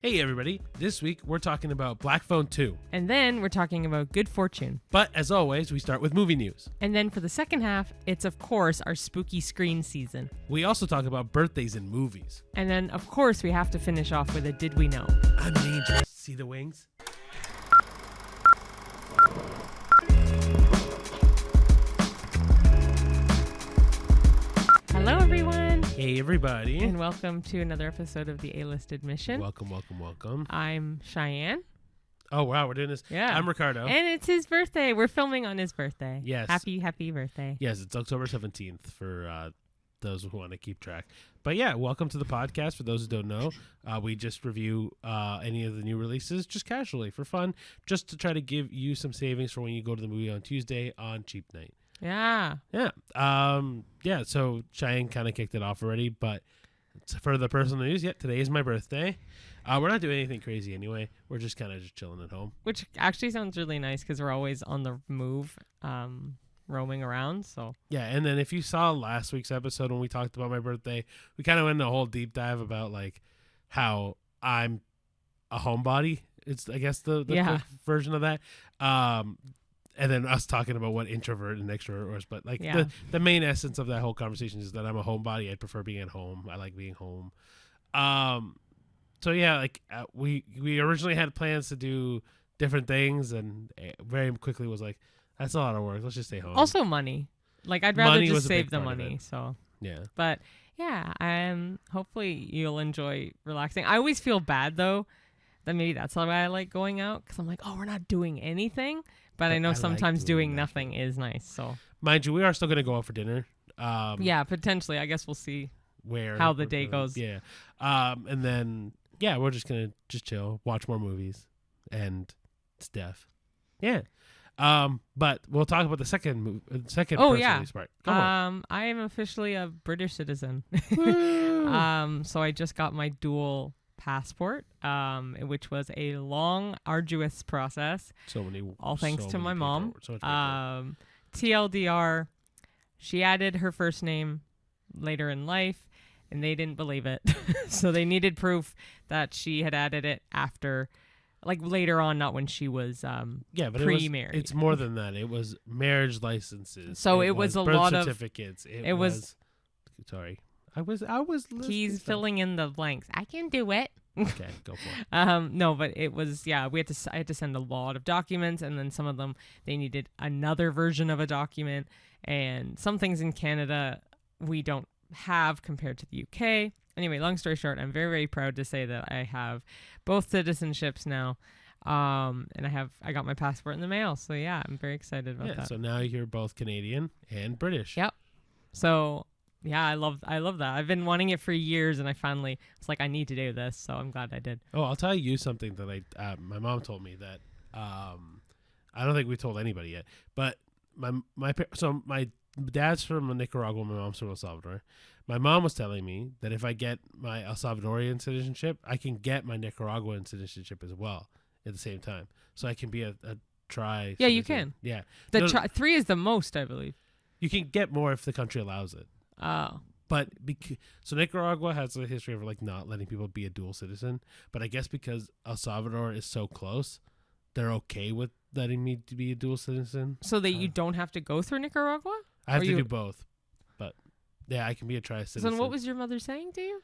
Hey everybody, this week we're talking about Black Phone 2. And then we're talking about good fortune. But as always, we start with movie news. And then for the second half, it's of course our spooky screen season. We also talk about birthdays in movies. And then of course we have to finish off with a Did We Know? I'm an angel. See the wings? Hello everyone! Hey everybody. And welcome to another episode of the A-List Admission. Welcome. I'm Cheyenne. Oh wow, we're doing this. Yeah. I'm Ricardo. And it's his birthday. We're filming on his birthday. Yes. Happy birthday. Yes, it's October 17th for those who want to keep track. But yeah, welcome to the podcast. For those who don't know, we just review any of the new releases just casually for fun, just to try to give you some savings for when you go to the movie on Tuesday on cheap night. Yeah. Yeah. So Cheyenne kind of kicked it off already, but for the personal news, today is my birthday. We're not doing anything crazy anyway. We're just kind of just chilling at home. Which actually sounds really nice because we're always on the move, roaming around. So Yeah, and then if you saw last week's episode when we talked about my birthday, we kind of went into a whole deep dive about like how I'm a homebody. It's I guess the quick version of that. And then us talking about what introvert and extrovert was. But like the main essence of that whole conversation is that I'm a homebody. I prefer being at home. I like being home. So yeah, like we originally had plans to do different things, and very quickly was like, that's a lot of work. Let's just stay home. Also money. Like I'd rather just save the money. So yeah. But yeah, hopefully you'll enjoy relaxing. I always feel bad though that maybe that's why I like going out, because I'm like, oh, we're not doing anything. But I know sometimes like doing nothing is nice. So mind you, we are still gonna go out for dinner. Yeah, potentially. I guess we'll see how the day goes. Yeah. And then we're just gonna chill, watch more movies and stuff. Yeah. But we'll talk about the second release part. Go on. I am officially a British citizen. So I just got my dual passport, which was a long, arduous process. All thanks to my mom. TLDR, she added her first name later in life, and they didn't believe it. So they needed proof that she had added it after, like later on, not when she was pre-married. It's more than that. It was marriage licenses. So it was a birth lot certificates. It was. Sorry. I was He's filling in the blanks. I can do it. Okay, go for it. No, but it was, I had to send a lot of documents, and then some of them, they needed another version of a document, and some things in Canada we don't have compared to the UK. Anyway, long story short, I'm very, very proud to say that I have both citizenships now, and I got my passport in the mail, so yeah, I'm very excited about that. So now you're both Canadian and British. Yep. So yeah, I love that. I've been wanting it for years, and I finally was like, I need to do this, so I'm glad I did. Oh, I'll tell you something that my mom told me that I don't think we told anybody yet, but my dad's from Nicaragua, my mom's from El Salvador. My mom was telling me that if I get my El Salvadorian citizenship, I can get my Nicaraguan citizenship as well at the same time, so I can be a tri. Yeah, you can. Yeah, 3 is the most, I believe. You can get more if the country allows it. Oh. But so Nicaragua has a history of like not letting people be a dual citizen. But I guess because El Salvador is so close, they're okay with letting me to be a dual citizen. So that you don't have to go through Nicaragua? I have to do both. But yeah, I can be a tri-citizen. So what was your mother saying to you?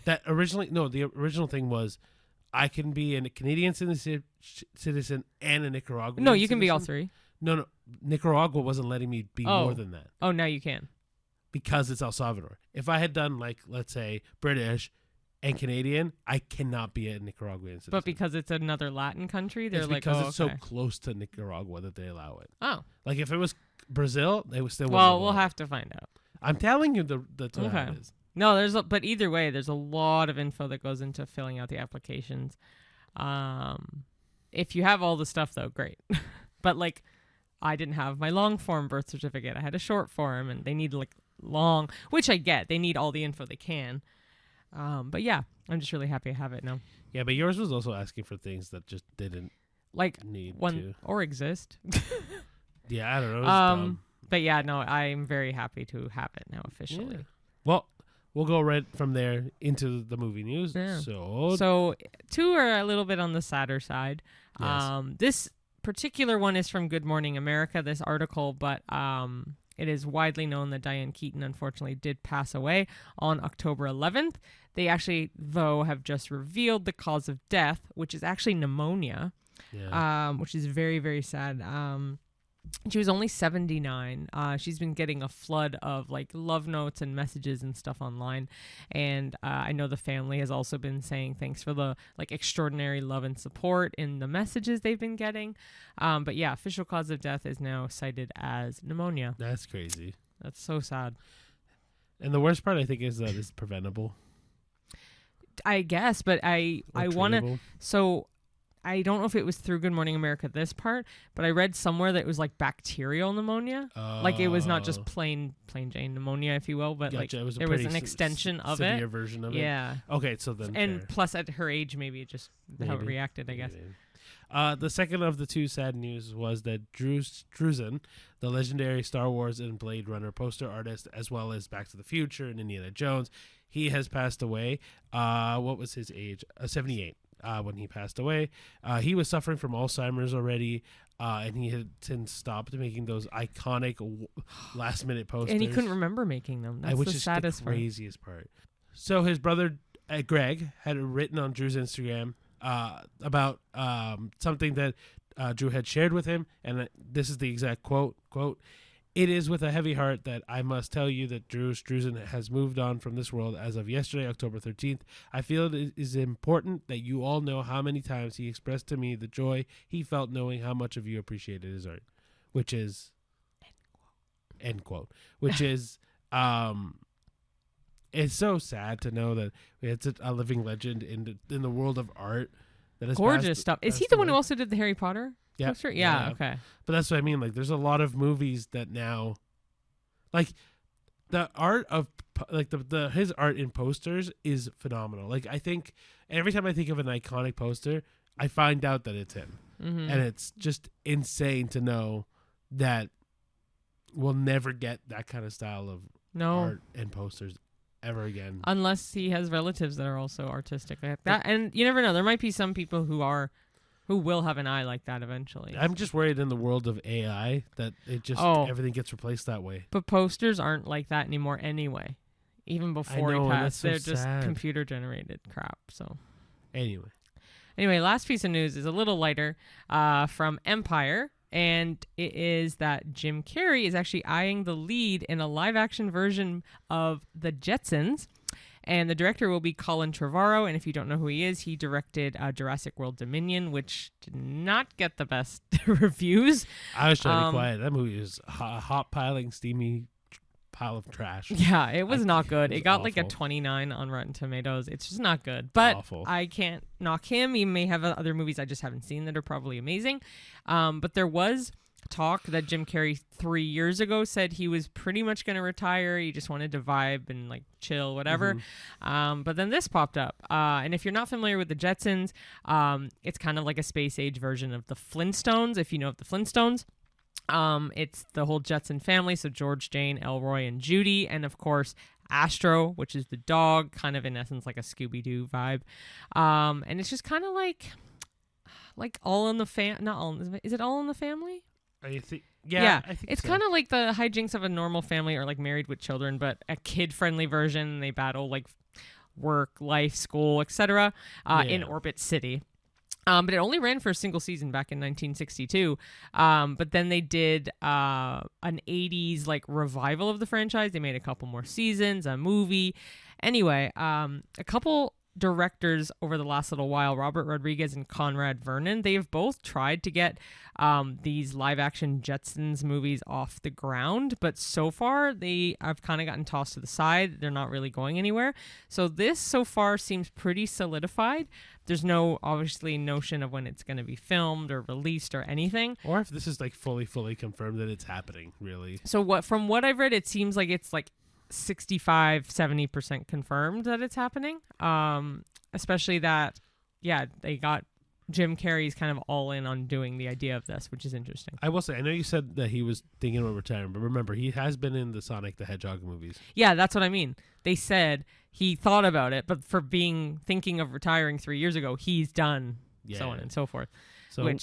The original thing was I can be a Canadian citizen and a Nicaraguan. No, you can be all three. No, Nicaragua wasn't letting me be more than that. Oh, now you can. Because it's El Salvador. If I had done like, let's say, British and Canadian, I cannot be a Nicaraguan citizen. But because it's another Latin country, they're like, because it's so close to Nicaragua that they allow it. Oh. Like if it was Brazil, they would still. Well, we'll have to find out. I'm telling you that's what it is. No, but either way, there's a lot of info that goes into filling out the applications. If you have all the stuff, though, great. But like, I didn't have my long form birth certificate. I had a short form, and they need like long, which I get. They need all the info they can. But yeah, I'm just really happy I have it now. Yeah, but yours was also asking for things that just didn't need to or exist. Yeah, I don't know. It was dumb. But yeah, no, I'm very happy to have it now officially. Yeah. Well, we'll go right from there into the movie news. Yeah. So 2 are a little bit on the sadder side. Yes. This particular one is from Good Morning America, this article, but it is widely known that Diane Keaton unfortunately did pass away on October 11th. They actually, though, have just revealed the cause of death, which is actually pneumonia, which is very, very sad. She was only 79. She's been getting a flood of like love notes and messages and stuff online. And I know the family has also been saying thanks for the like extraordinary love and support in the messages they've been getting. But yeah, official cause of death is now cited as pneumonia. That's crazy. That's so sad. And the worst part, I think, is that it's preventable. I guess, but I want to. So I don't know if it was through Good Morning America, this part, but I read somewhere that it was like bacterial pneumonia. Like it was not just plain Jane pneumonia, if you will, but like there was an extension of it. Severe version of it. Yeah. Okay, so then. And plus at her age, maybe it just how it reacted, I guess. The second of the 2 sad news was that Struzan, the legendary Star Wars and Blade Runner poster artist, as well as Back to the Future and Indiana Jones, he has passed away. What was his age? 78. When he passed away. He was suffering from Alzheimer's already, and he had since stopped making those iconic last-minute posters. And he couldn't remember making them. That's which the is saddest the craziest part. So his brother, Greg, had written on Drew's Instagram about something that Drew had shared with him, and this is the exact quote, "It is with a heavy heart that I must tell you that Drew Struzan has moved on from this world as of yesterday, October 13th. I feel it is important that you all know how many times he expressed to me the joy he felt knowing how much of you appreciated his art," which is end quote. Which is it's so sad to know that we had such a living legend in the world of art. That is gorgeous stuff. Is he the one who also did the Harry Potter? Yeah. Yeah. Okay. But that's what I mean. Like, there's a lot of movies that now, like, the art of like his art in posters is phenomenal. Like, I think every time I think of an iconic poster, I find out that it's him, and it's just insane to know that we'll never get that kind of style of art and posters ever again, unless he has relatives that are also artistic like that. And you never know. There might be some people who will have an eye like that eventually. I'm just worried in the world of AI that it just everything gets replaced that way. But posters aren't like that anymore anyway. Even before he passed, they're just computer generated crap. So anyway, last piece of news is a little lighter from Empire, and it is that Jim Carrey is actually eyeing the lead in a live action version of the Jetsons. And the director will be Colin Trevorrow. And if you don't know who he is, he directed Jurassic World Dominion, which did not get the best reviews. I was trying to be quiet. That movie is a hot piling, steamy pile of trash. Yeah, it was not good. It got awful. Like a 29 on Rotten Tomatoes. It's just not good. But awful. I can't knock him. He may have other movies I just haven't seen that are probably amazing. But there was talk that Jim Carrey 3 years ago said he was pretty much going to retire. He just wanted to vibe and like chill, whatever. But then this popped up. And if you're not familiar with the Jetsons, it's kind of like a space age version of the Flintstones, if you know of the Flintstones. It's the whole Jetson family, so George, Jane, Elroy, and Judy, and of course Astro, which is the dog, kind of in essence like a Scooby-Doo vibe. And it's just kind of like All in the not all. Is it All in the Family? I think I think it's so. kind of like the hijinks of a normal family or like Married with Children, but a kid-friendly version. They battle like work, life, school, etc. In Orbit City. But it only ran for a single season back in 1962. But then they did an 80s like revival of the franchise. They made a couple more seasons, a movie. Anyway, a couple directors over the last little while, Robert Rodriguez and Conrad Vernon, they have both tried to get these live action Jetsons movies off the ground, but so far they have kind of gotten tossed to the side. They're not really going anywhere. So this so far seems pretty solidified. There's no obviously notion of when it's going to be filmed or released or anything. Or if this is like fully confirmed that it's happening, really. So from what I've read, it seems like it's like 65-70% confirmed that it's happening. Especially that, they got Jim Carrey's kind of all in on doing the idea of this, which is interesting. I will say, I know you said that he was thinking about retiring, but remember, he has been in the Sonic the Hedgehog movies. Yeah, that's what I mean. They said he thought about it, but for thinking of retiring 3 years ago, he's done, so on and so forth. So we'll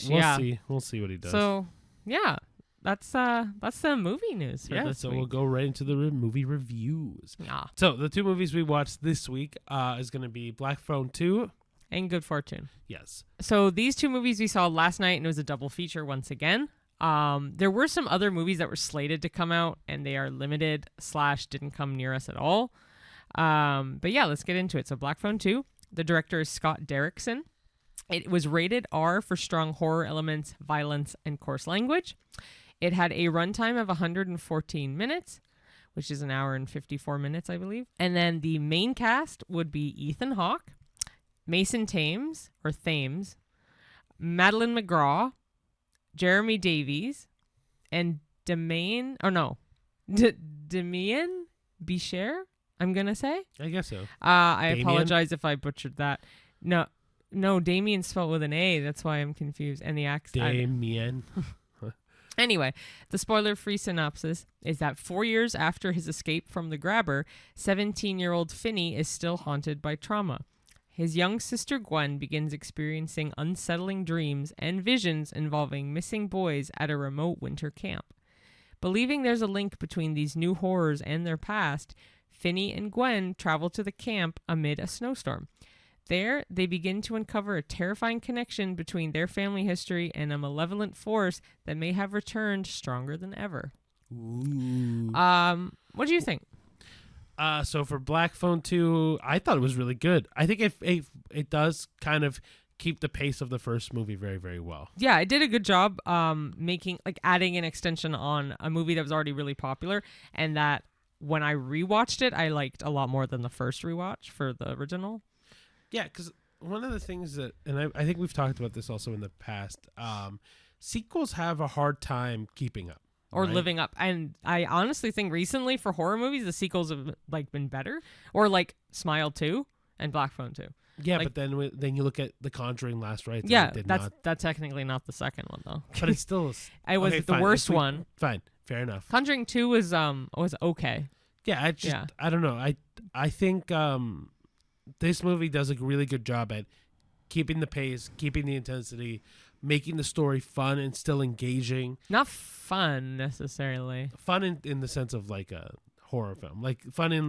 see what he does. So yeah, that's the movie news for this week. We'll go right into the movie reviews. Yeah. So the two movies we watched this week is going to be Black Phone 2 and Good Fortune. Yes. So these two movies we saw last night, and it was a double feature once again. There were some other movies that were slated to come out, and they are limited / didn't come near us at all. But yeah, let's get into it. So Black Phone 2, the director is Scott Derrickson. It was rated R for strong horror elements, violence, and coarse language. It had a runtime of 114 minutes, which is an hour and 54 minutes, I believe. And then the main cast would be Ethan Hawke, Mason Thames, Madeline McGraw, Jeremy Davies, and Damian Bichir, I'm going to say. I guess so. I apologize if I butchered that. No, Damien's spelled with an A. That's why I'm confused. And the accent. Damien. Anyway, the spoiler-free synopsis is that 4 years after his escape from the grabber, 17-year-old Finney is still haunted by trauma. His young sister Gwen begins experiencing unsettling dreams and visions involving missing boys at a remote winter camp. Believing there's a link between these new horrors and their past, Finney and Gwen travel to the camp amid a snowstorm. There, they begin to uncover a terrifying connection between their family history and a malevolent force that may have returned stronger than ever. Ooh. What do you think? So for Black Phone 2, I thought it was really good. I think it does kind of keep the pace of the first movie very, very well. Yeah, it did a good job adding an extension on a movie that was already really popular, and that when I rewatched it, I liked a lot more than the first rewatch for the original. Yeah, because one of the things that, and I think we've talked about this also in the past, sequels have a hard time keeping up. Or living up. And I honestly think recently for horror movies, the sequels have been better. Or Smile 2 and Black Phone 2. Yeah, but then you look at The Conjuring Last Rites. Yeah, that's technically not the second one, though. But it's still... It was the worst one. Fine, fair enough. Conjuring 2 was okay. Yeah, I don't know. I think... this movie does a really good job at keeping the pace, keeping the intensity, making the story fun and still engaging. Not fun necessarily. Fun in the sense of like a horror film, like fun in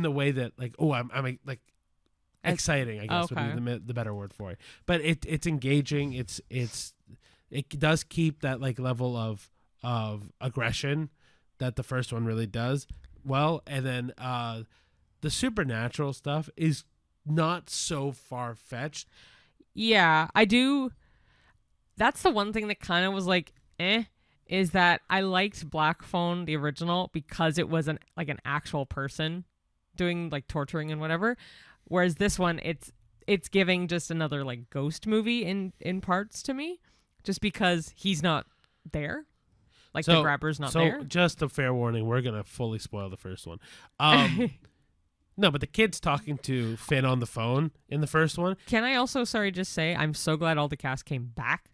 the way that I'm exciting. I guess would be the better word for it. But it's engaging. It does keep that level of aggression that the first one really does well, and then the supernatural stuff is not so far-fetched. Yeah, I do. That's the one thing that kind of was is that I liked Black Phone, the original, because it was an actual person doing torturing and whatever. Whereas this one, it's giving just another ghost movie in parts to me, just because he's not there. The grabber's not there. So just a fair warning, we're going to fully spoil the first one. No, but the kid's talking to Finn on the phone in the first one. Can I also, just say, I'm so glad all the cast came back.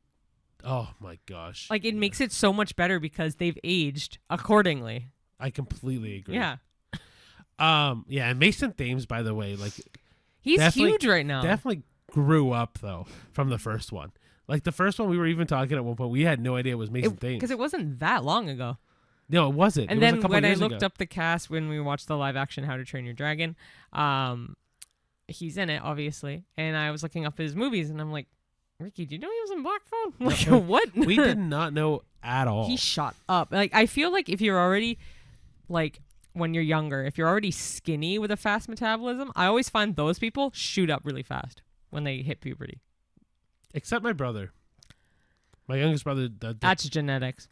Oh, my gosh. It makes it so much better because they've aged accordingly. I completely agree. Yeah. Yeah, and Mason Thames, by the way, he's huge right now. Definitely grew up, though, from the first one. The first one, we were even talking at one point, we had no idea it was Mason Thames. Because it wasn't that long ago. No, it wasn't. And then when I looked up the cast when we watched the live action How to Train Your Dragon, he's in it, obviously. And I was looking up his movies, and I'm like, Ricky, do you know he was in Black Phone? What? We did not know at all. He shot up. I feel like if you're already, when you're younger, if you're already skinny with a fast metabolism, I always find those people shoot up really fast when they hit puberty. Except my brother. My youngest brother. That's genetics.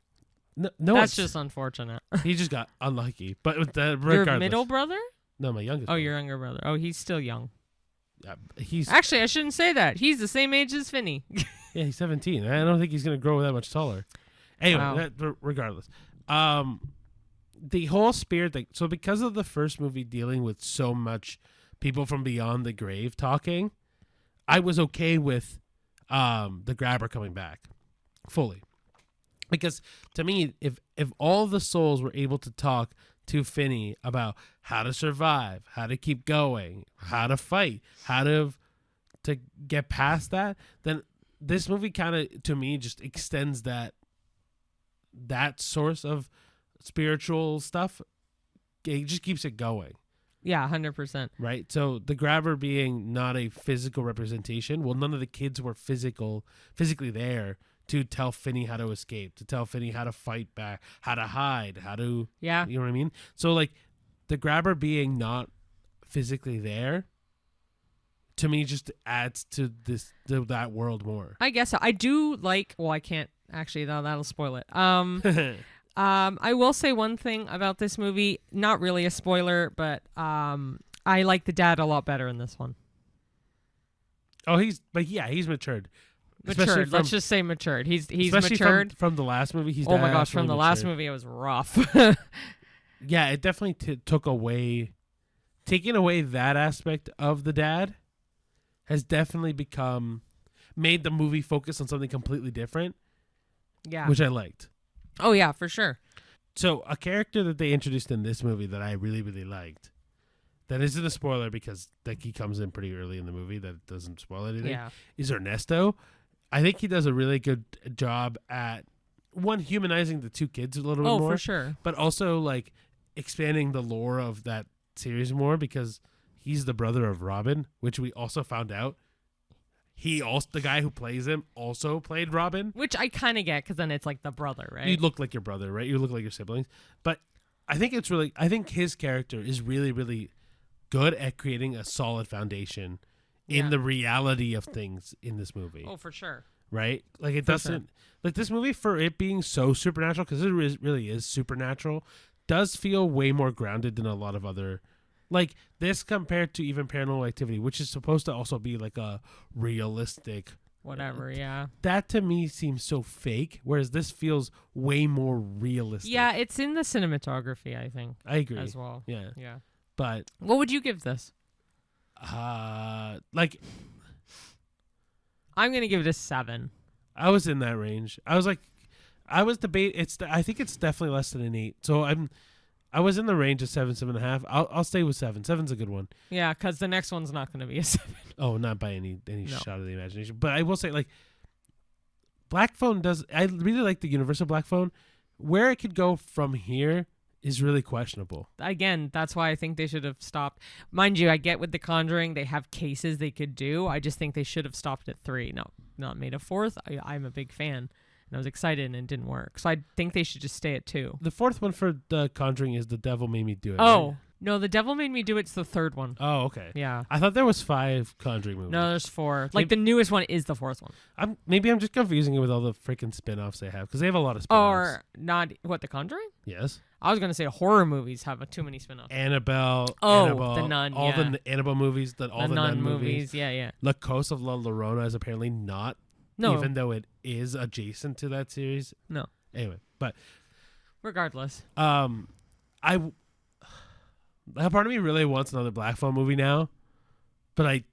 No, that's just unfortunate. He just got unlucky. But regardless. Your middle brother? No, my youngest. Oh, your younger brother. Oh, he's still young. He's actually, I shouldn't say that. He's the same age as Finney. Yeah, he's 17. I don't think he's gonna grow that much taller. Anyway, regardless, the whole spirit thing. So because of the first movie dealing with so much people from beyond the grave talking, I was okay with the grabber coming back fully. Because to me, if all the souls were able to talk to Finney about how to survive, how to keep going, how to fight, how to get past that, then this movie kind of, to me, just extends that source of spiritual stuff. It just keeps it going. Yeah, 100%. Right? So the grabber being not a physical representation, well, none of the kids were physically there to tell Finney how to escape, to tell Finney how to fight back, how to hide, how to... Yeah. You know what I mean? So, like, the grabber being not physically there, to me, just adds to that world more. I guess so. I do like... Well, I can't... Actually, that'll spoil it. I will say one thing about this movie. Not really a spoiler, but I like the dad a lot better in this one. Oh, he's matured. Matured. Let's just say matured. He's matured from the last movie. He's oh my gosh, from the last movie, it was rough. Yeah, it definitely taking away that aspect of the dad has definitely made the movie focus on something completely different. Yeah, which I liked. Oh yeah, for sure. So a character that they introduced in this movie that I really, really liked, that isn't a spoiler because like he comes in pretty early in the movie, that doesn't spoil anything, is Ernesto. I think he does a really good job at, one, humanizing the two kids a little bit more. Oh, for sure. But also, like, expanding the lore of that series more because he's the brother of Robin, which we also found out. The guy who plays him also played Robin. Which I kind of get because then it's like the brother, right? You look like your brother, right? You look like your siblings. But I think his character is really, really good at creating a solid foundation in the reality of things in this movie. Oh, for sure. Right? Like it doesn't like this movie, for it being so supernatural, because it really is supernatural, does feel way more grounded than a lot of other, like this compared to even Paranormal Activity, which is supposed to also be like a realistic whatever. Yeah. That to me seems so fake, whereas this feels way more realistic. Yeah, it's in the cinematography, I think. I agree as well. Yeah. Yeah. But what would you give this? Like, I'm gonna give it a 7. I was in that range. I was debating. I think it's definitely less than an 8. So I was in the range of 7, 7.5. I'll stay with 7. 7's a good one. Yeah, because the next one's not gonna be a 7. Oh, not by any shot of the imagination. But I will say, like, Black Phone does. I really like the Universal Black Phone. Where it could go from here is really questionable. Again, that's why I think they should have stopped. Mind you, I get with The Conjuring, they have cases they could do. I just think they should have stopped at 3. No, not made a 4th. I'm a big fan, and I was excited, and it didn't work. So I think they should just stay at 2. The 4th one for The Conjuring is The Devil Made Me Do It. Oh, right? No, The Devil Made Me Do It's the 3rd one. Oh, okay. Yeah. I thought there was 5 Conjuring movies. No, there's 4. Like, the newest one is the 4th one. Maybe I'm just confusing it with all the freaking spin-offs they have, because they have a lot of spin-offs. Or not, what, The Conjuring? Yes. I was going to say horror movies have too many spin-offs. Annabelle. The Nun, all the Annabelle movies, all the Nun movies. Yeah. La Cosa of La Llorona is apparently not, even though it is adjacent to that series. No. Anyway, but regardless. Part of me really wants another Black Phone movie now, but I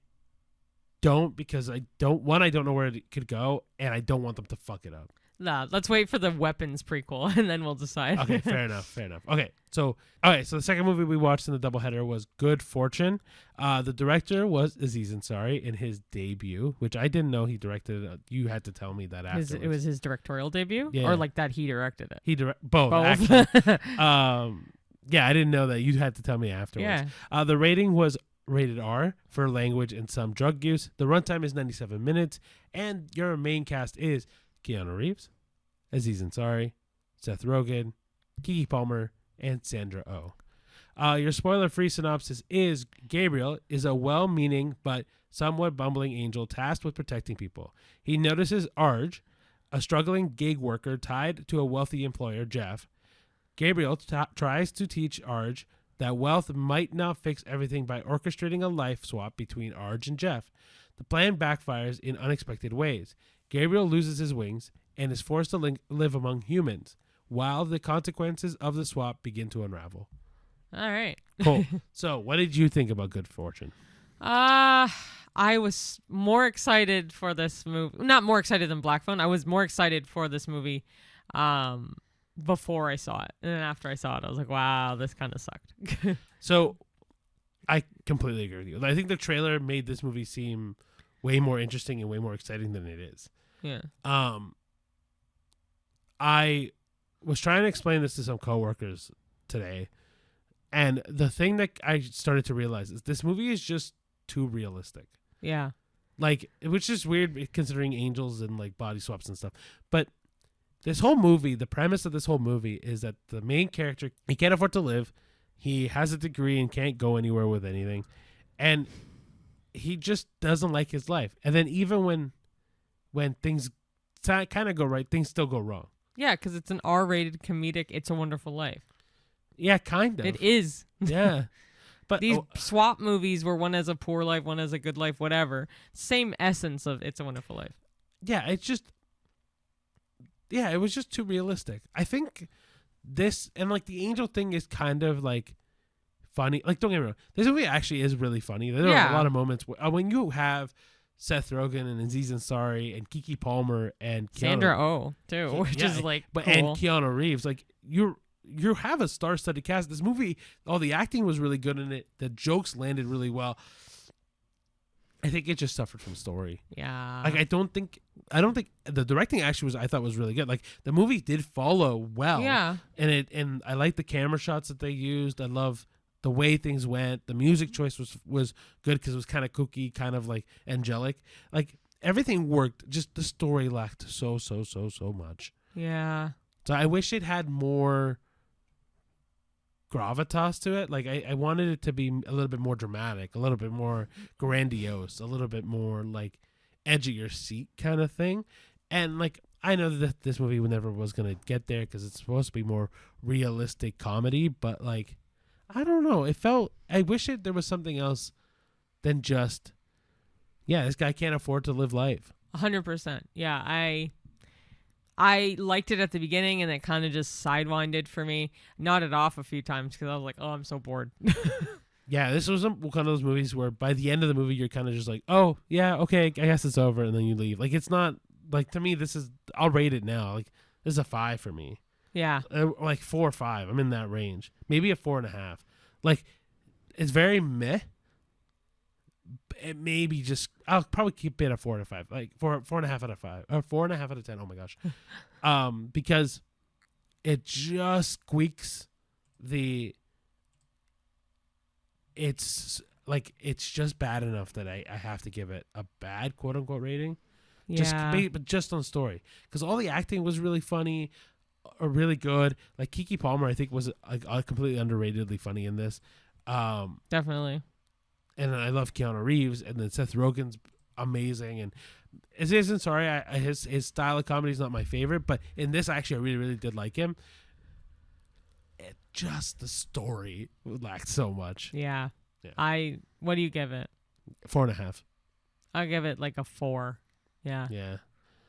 don't, because I don't know where it could go, and I don't want them to fuck it up. Nah, let's wait for the Weapons prequel, and then we'll decide. Okay, fair enough. Okay, so the second movie we watched in the doubleheader was Good Fortune. The director was Aziz Ansari in his debut, which I didn't know he directed. You had to tell me that afterwards. It was his directorial debut? Yeah. Or like that he directed it? Both. Actually. Yeah, I didn't know that. You had to tell me afterwards. Yeah. The rating was rated R for language and some drug use. The runtime is 97 minutes, and your main cast is Keanu Reeves, Aziz Ansari, Seth Rogen, Keke Palmer, and Sandra Oh. Your spoiler-free synopsis is Gabriel is a well-meaning but somewhat bumbling angel tasked with protecting people. He notices Arj, a struggling gig worker tied to a wealthy employer, Jeff. Gabriel tries to teach Arj that wealth might not fix everything by orchestrating a life swap between Arj and Jeff. The plan backfires in unexpected ways. Gabriel loses his wings and is forced to live among humans, while the consequences of the swap begin to unravel. All right. Cool. So, what did you think about Good Fortune? I was more excited for this movie. Not more excited than Black Phone. I was more excited for this movie before I saw it. And then after I saw it, I was like, wow, this kind of sucked. So I completely agree with you. I think the trailer made this movie seem way more interesting and way more exciting than it is. Yeah. I was trying to explain this to some coworkers today, and the thing that I started to realize is this movie is just too realistic. Yeah. Like, which is weird considering angels and like body swaps and stuff. But this whole movie, the premise of this whole movie is that the main character, he can't afford to live. He has a degree and can't go anywhere with anything. And he just doesn't like his life. And then even when things kind of go right, things still go wrong. Yeah, because it's an R-rated comedic It's a Wonderful Life. Yeah, kind of. It is. Yeah. But these swap movies where one has a poor life, one has a good life, whatever. Same essence of It's a Wonderful Life. Yeah, it was just too realistic. I think this, and like the angel thing is kind of like funny. Like, don't get me wrong, this movie actually is really funny. There are a lot of moments when you have Seth Rogen and Aziz Ansari and Keke Palmer and Sandra Oh too, which is like cool. And Keanu Reeves, like you have a star-studded cast. This movie, all the acting was really good in it. The jokes landed really well. I think it just suffered from story. Yeah. Like I don't think the directing actually I thought was really good. Like the movie did follow well. Yeah. And I like the camera shots that they used. I love the way things went. The music choice was good because it was kind of kooky, kind of like angelic. Like everything worked. Just the story lacked so much. Yeah. So I wish it had more gravitas to it. Like I wanted it to be a little bit more dramatic, a little bit more grandiose, a little bit more like edge of your seat kind of thing. And like I know that this movie never was gonna get there because it's supposed to be more realistic comedy, but like I don't know, I wish there was something else than just this guy can't afford to live life. 100%. Yeah, I liked it at the beginning, and it kind of just sidewinded for me. Nodded off a few times because I was like, oh, I'm so bored. Yeah, this was one of those movies where by the end of the movie, you're kind of just like, oh, yeah, okay, I guess it's over, and then you leave. Like, it's not, like, to me, I'll rate it now. Like, this is a 5 for me. Yeah. Like 4 or 5. I'm in that range. Maybe a 4.5. Like, it's very meh. It maybe just I'll probably keep it a 4 out of 5, like 4.5 out of 5 or 4.5 out of 10. Oh my gosh, because it just squeaks it's just bad enough that I have to give it a bad quote unquote rating. Yeah, but just on story, because all the acting was really funny or really good. Like Keke Palmer, I think was completely underratedly funny in this. Definitely. And I love Keanu Reeves, and then Seth Rogen's amazing. And Aziz Ansari, his style of comedy is not my favorite, but in this, actually, I really, really did like him. The story lacked so much. Yeah. What do you give it? 4.5. I'll give it like a 4. Yeah. Yeah.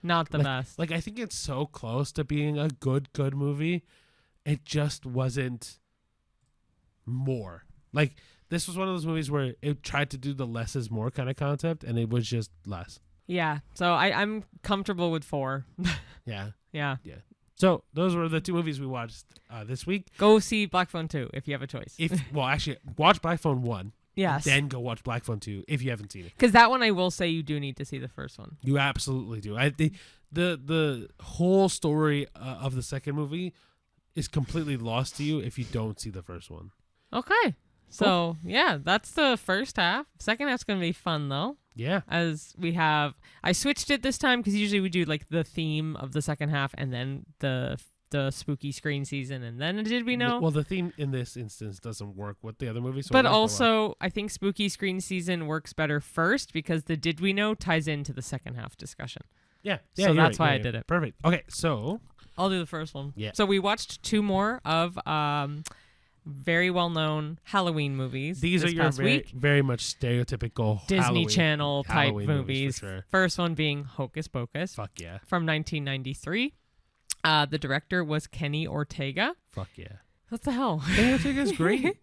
Not the best. Like, I think it's so close to being a good movie. It just wasn't more. Like, this was one of those movies where it tried to do the less is more kind of concept, and it was just less. Yeah. So I'm comfortable with 4. Yeah. Yeah. Yeah. So those were the 2 movies we watched this week. Go see Black Phone 2 if you have a choice. Actually, watch Black Phone 1. Yes. Then go watch Black Phone 2 if you haven't seen it. Because that one, I will say, you do need to see the first one. You absolutely do. The whole story of the second movie is completely lost to you if you don't see the first one. Okay. So, yeah, that's the first half. Second half's going to be fun, though. Yeah. I switched it this time because usually we do, like, the theme of the second half and then the spooky screen season, and then Did We Know? Well, the theme in this instance doesn't work with the other movies. So but also, I think spooky screen season works better first because the Did We Know ties into the second half discussion. Yeah. So that's why I did it. Perfect. Okay, so I'll do the first one. Yeah. So we watched 2 more of very well-known Halloween movies. These are your very much stereotypical Disney Channel type Halloween movies. For sure. First one being Hocus Pocus. Fuck yeah. From 1993. The director was Kenny Ortega. Fuck yeah. What the hell? Kenny Ortega's great.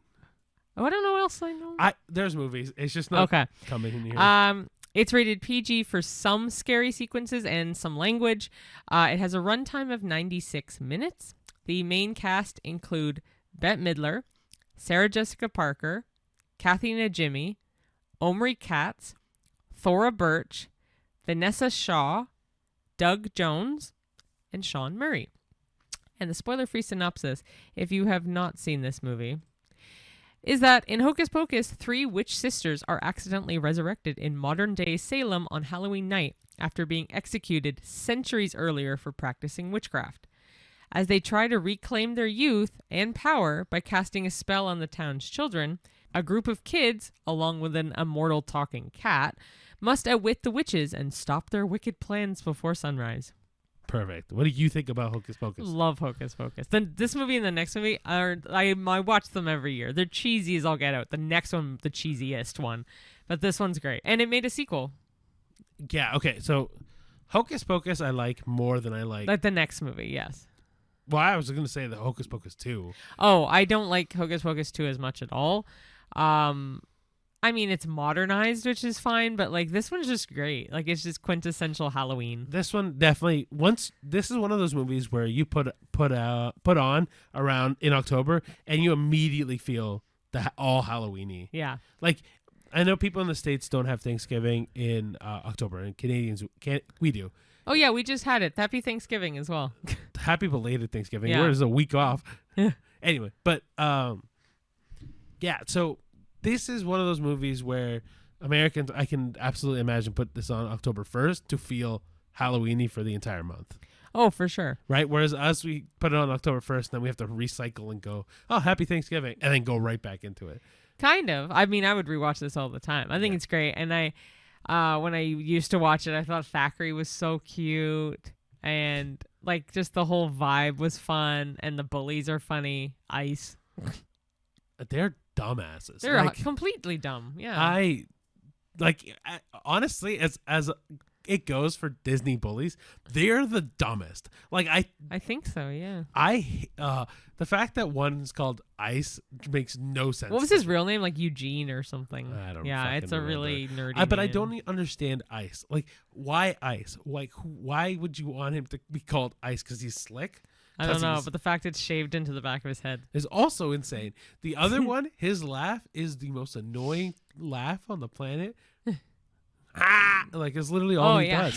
Oh, I don't know what else I know. There's movies. It's just not coming in here. It's rated PG for some scary sequences and some language. It has a runtime of 96 minutes. The main cast include Bette Midler, Sarah Jessica Parker, Kathy Najimy, Omri Katz, Thora Birch, Vanessa Shaw, Doug Jones, and Sean Murray. And the spoiler-free synopsis, if you have not seen this movie, is that in Hocus Pocus, 3 witch sisters are accidentally resurrected in modern-day Salem on Halloween night after being executed centuries earlier for practicing witchcraft. As they try to reclaim their youth and power by casting a spell on the town's children, a group of kids, along with an immortal talking cat, must outwit the witches and stop their wicked plans before sunrise. Perfect. What do you think about Hocus Pocus? Love Hocus Pocus. Then this movie and the next movie I watch them every year. They're cheesy as all get out. The next one, the cheesiest one, but this one's great, and it made a sequel. Yeah. Okay. So Hocus Pocus I like more than I like the next movie. Yes. Well, I was going to say the Hocus Pocus 2. Oh, I don't like Hocus Pocus 2 as much at all. I mean, it's modernized, which is fine, but like this one's just great. Like it's just quintessential Halloween. This one definitely this is one of those movies where you put on around in October and you immediately feel all Halloweeny. Yeah. Like I know people in the States don't have Thanksgiving in October, and Canadians we do. Oh yeah, we just had it. Happy Thanksgiving as well. Happy belated Thanksgiving. Yeah. Where's a week off? Anyway, but yeah, so this is one of those movies where Americans, I can absolutely imagine, put this on October 1st to feel Halloweeny for the entire month. Oh, for sure. Right? Whereas us, we put it on October 1st, then we have to recycle and go, oh, happy Thanksgiving, and then go right back into it. Kind of. I mean, I would rewatch this all the time. I think it's great. And when I used to watch it, I thought Thackeray was so cute. And like just the whole vibe was fun. And the bullies are funny. Ice. They're dumbasses. They're completely dumb. Yeah. I honestly, as it goes for Disney bullies, they're the dumbest. Like I think so. Yeah. The fact that one's called Ice makes no sense. What was his real name? Like Eugene or something? I don't. Yeah, it's a remember. really nerdy. But name. I don't understand Ice. Like why Ice? Like why would you want him to be called Ice? Because he's slick. I don't know, but the fact it's shaved into the back of his head is also insane. The other one, his laugh is the most annoying laugh on the planet. Like it's literally all he does.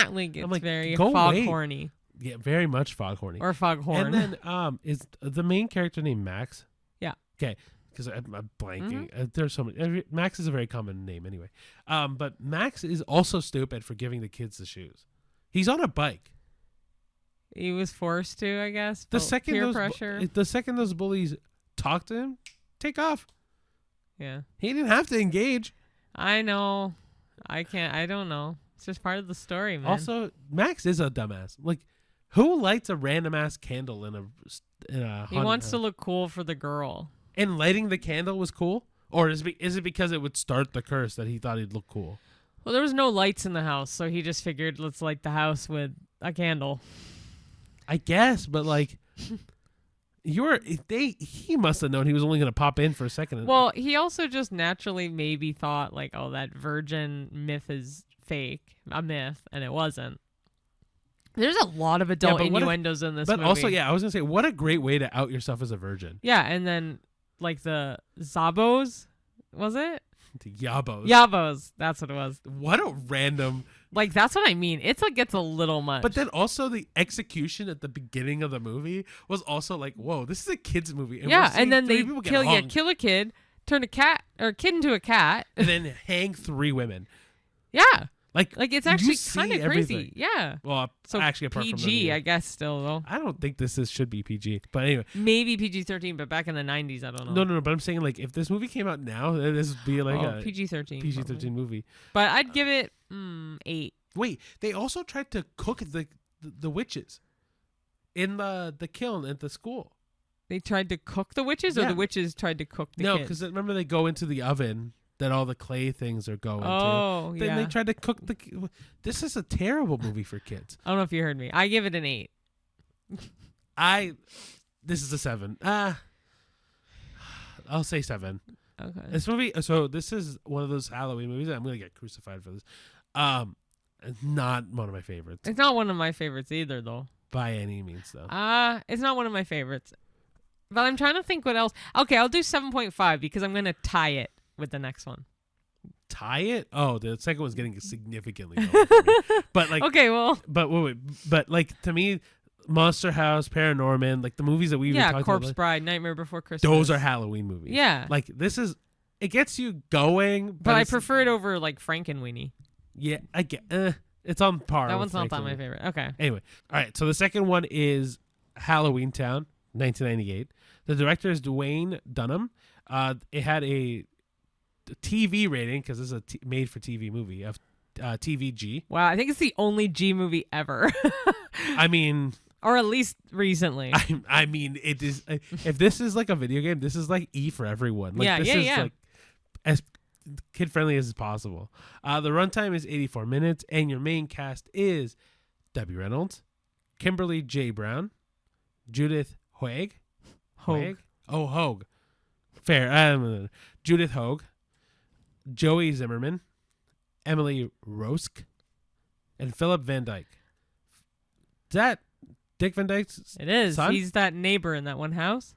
Like it's I'm like, very go foghorny. Yeah, very much foghorny. Or foghorn. And then is the main character named Max? Yeah. Okay, because I'm blanking. There's so many. Max is a very common name anyway. But Max is also stupid for giving the kids the shoes. He's on a bike. He was forced to, I guess. The second peer pressure. The second those bullies talk to him, take off. Yeah. He didn't have to engage. I know. I don't know. It's just part of the story, man. Also, Max is a dumbass. Like, who lights a random ass candle in a He wants to look cool for the girl. And lighting the candle was cool? Or is it because it would start the curse that he thought he'd look cool? Well, there was no lights in the house, so he just figured let's light the house with a candle. I guess, but like he must have known he was only going to pop in for a second. Well, he also just naturally maybe thought like, oh, that virgin myth is fake, a myth, and it wasn't. There's a lot of adult innuendos in this movie. But also, I was going to say, what a great way to out yourself as a virgin. Yeah, and then like the Zabos, was it? The Yabos. Yabos, that's what it was. What a random... Like, that's what I mean. It's like gets a little much. But then also the execution at the beginning of the movie was also like, whoa, this is a kid's movie. And and then they kill a kid, turn a kid into a cat. And then hang 3 women. Yeah. Like it's actually kind of crazy. Everything. Yeah. Well, so actually, apart PG, from PG, I guess still though. I don't think should be PG. But anyway, maybe PG-13, but back in the 90s, I don't know. No. But I'm saying like if this movie came out now, this would be like a PG-13. PG-13 movie. But I'd give it 8. Wait, they also tried to cook the witches in the kiln at the school. They tried to cook the witches, or the witches tried to cook the kids? No, because remember they go into the oven that all the clay things are going to. Then they tried to cook This is a terrible movie for kids. I don't know if you heard me. I give it an 8. This is a 7. I'll say 7. Okay. This movie. So this is one of those Halloween movies. I'm gonna get crucified for this. It's not one of my favorites. It's not one of my favorites either, though. By any means, though. It's not one of my favorites. But I'm trying to think what else. Okay, I'll do 7.5 because I'm gonna tie it with the next one. Tie it? Oh, the second one's getting significantly lower for me. But like, okay, well, but wait, but like to me, Monster House, Paranorman, like the movies that we even talked Corpse about, Bride, Nightmare Before Christmas. those are Halloween movies. Yeah, like this is, it gets you going. But I prefer it over like Frankenweenie. Yeah, I get. It's on par. That one's not that my favorite. Okay. Anyway, all right. So the second one is Halloweentown, 1998. The director is Dwayne Dunham. It had a TV rating because this is a made-for-TV movie of TVG. Wow, I think it's the only G movie ever. I mean, or at least recently. I mean, it is. If this is like a video game, this is like E for everyone. Like, this is like as kid-friendly as possible. The runtime is 84 minutes, and your main cast is Debbie Reynolds, Kimberly J. Brown, Judith Hoag. Hoag. Fair. Judith Hoag, Joey Zimmerman, Emily Rosk, and Philip Van Dyke. Is that Dick Van Dyke's It is. son? He's that neighbor in that one house.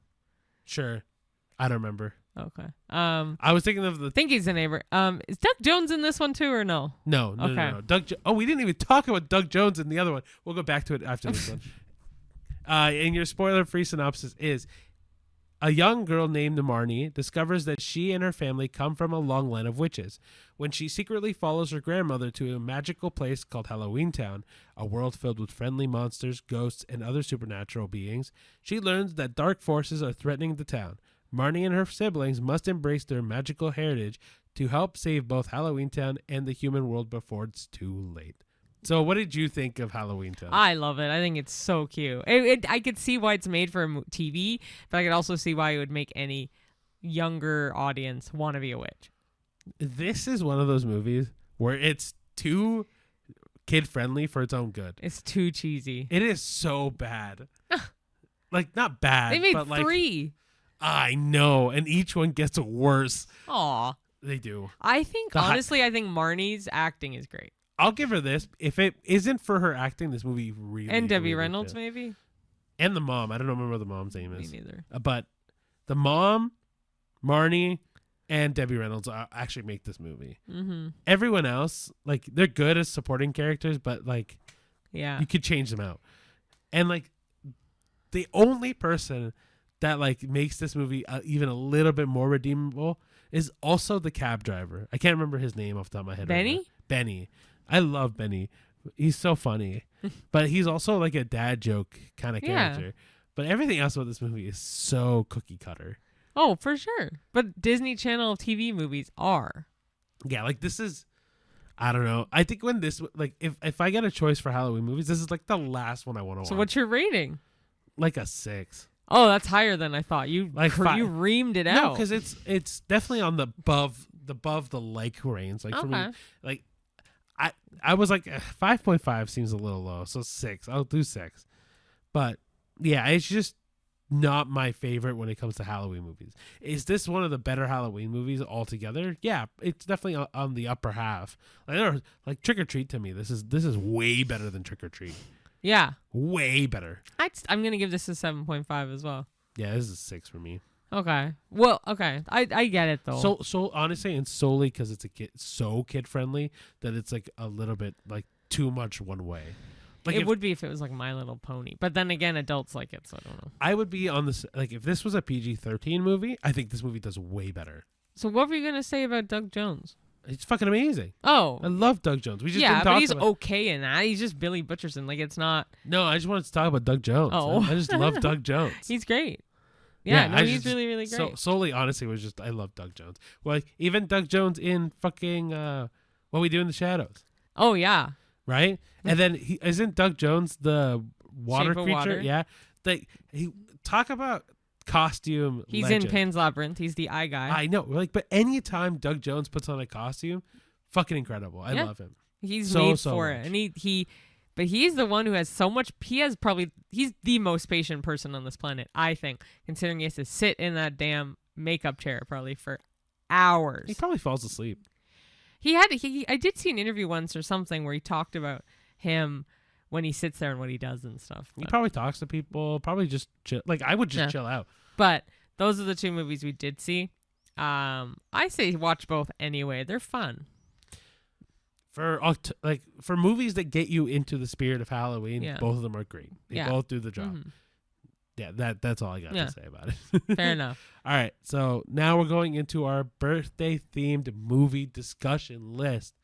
Sure. I don't remember. Okay. I was thinking of the... I think he's the neighbor. Is Doug Jones in this one too or no? No. Okay. No. We didn't even talk about Doug Jones in the other one. We'll go back to it after this one. And your spoiler-free synopsis is... A young girl named Marnie discovers that she and her family come from a long line of witches. When she secretly follows her grandmother to a magical place called Halloweentown, a world filled with friendly monsters, ghosts, and other supernatural beings, she learns that dark forces are threatening the town. Marnie and her siblings must embrace their magical heritage to help save both Halloweentown and the human world before it's too late. So what did you think of Halloweentown? I love it. I think it's so cute. I could see why it's made for TV, but I could also see why it would make any younger audience want to be a witch. This is one of those movies where it's too kid-friendly for its own good. It's too cheesy. It is so bad. Like, not bad, They made but 3. I know, and each one gets worse. Aw. They do. I think, honestly, I think Marnie's acting is great. I'll give her this. If it isn't for her acting, this movie really... And Debbie really Reynolds, fit. maybe? And the mom. I don't remember what the mom's name is. Me neither. But the mom, Marnie, and Debbie Reynolds actually make this movie. Mm-hmm. Everyone else, like, they're good as supporting characters, but, like, you could change them out. And, like, the only person that, like, makes this movie even a little bit more redeemable is also the cab driver. I can't remember his name off the top of my head. Benny? Right now. Benny. I love Benny. He's so funny. But he's also like a dad joke kind of character. But everything else about this movie is so cookie cutter. Oh, for sure. But Disney Channel TV movies are. Yeah, like this is, I don't know. I think when this, like, if I get a choice for Halloween movies, this is like the last one I want to watch. So what's your rating? Like a 6. Oh, that's higher than I thought. You like you reamed it out. No, because it's definitely on the above the like range. Like for me, like I was like 5.5 seems a little low, so 6. I'll do 6. But yeah, it's just not my favorite when it comes to Halloween movies. Is this one of the better Halloween movies altogether? Yeah, it's definitely on the upper half. Like Trick or Treat to me, this is way better than Trick or Treat. Yeah, way better. I'm gonna give this a 7.5 as well. Yeah, this is a 6 for me. Okay. Well, okay. I get it though. So honestly, and solely because it's kid friendly that it's like a little bit like too much one way. Like it would be if it was like My Little Pony, but then again, adults like it, so I don't know. I would be on this like if this was a PG-13 movie, I think this movie does way better. So what were you gonna say about Doug Jones? It's fucking amazing. Oh, I love Doug Jones. We just didn't talk but he's about... okay in that. He's just Billy Butcherson. Like it's not. No, I just wanted to talk about Doug Jones. Oh, I just love Doug Jones. He's great. Yeah, he's really, really great. So solely, honestly, was just I love Doug Jones. Well, like, even Doug Jones in fucking What We Do in the Shadows. Oh yeah, right. And then isn't Doug Jones the water creature? Water. Yeah. He talk about costume. He's legend. in Pan's Labyrinth. He's the eye guy. I know. Like, but anytime Doug Jones puts on a costume, fucking incredible. I love him. He's made for it, and But he's the one who has so much. He's the most patient person on this planet, I think, considering he has to sit in that damn makeup chair probably for hours. He probably falls asleep. I did see an interview once or something where he talked about him when he sits there and what he does and stuff. He probably talks to people, probably just chill. Like, I would just chill out. But those are the two movies we did see. I say watch both anyway. They're fun. For movies that get you into the spirit of Halloween, both of them are great. They both do the job. Mm-hmm. Yeah, that's all I got to say about it. Fair enough. All right, so now we're going into our birthday-themed movie discussion list.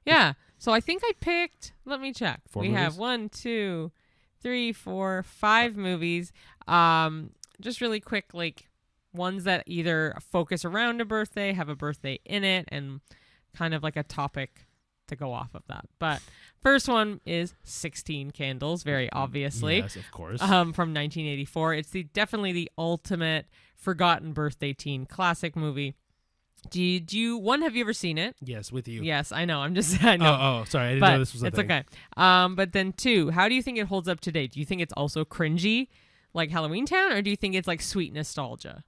Yeah, so I think I picked, let me check. 4 we movies? have 1, 2, 3, 4, 5 movies. Just really quick, like ones that either focus around a birthday, have a birthday in it, and kind of like a topic to go off of that. But first one is 16 Candles, very obviously. Yes, of course. From 1984. It's definitely the ultimate forgotten birthday teen classic movie. Have you ever seen it? Yes, with you. Yes, I know. I know. Oh, sorry. I didn't know this was a thing. It's okay. But then 2, how do you think it holds up today? Do you think it's also cringy like Halloweentown, or do you think it's like sweet nostalgia?